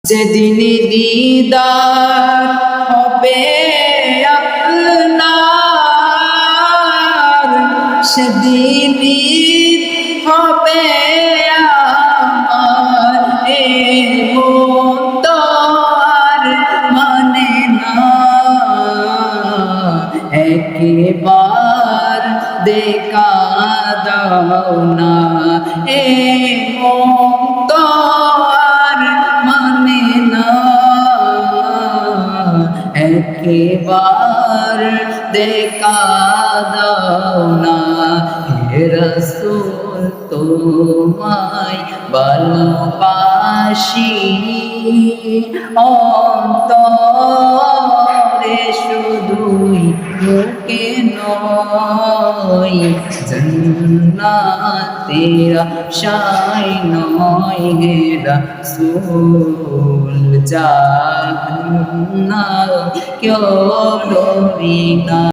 যেদিন দিদার হবে আপনার, সেদিন হবে আমার। মন তো আর মানে না, একবার দেখা দাও না। মন তো আর মানে না, একবার দেখা দাও না। হে রাসূল তোমায় ভালোবাসি, অন্তরে শুধুই মুখে নয়, জান্নাতের আশায় নয়। হে রাসূল জান্নাত কেউ ডরি না।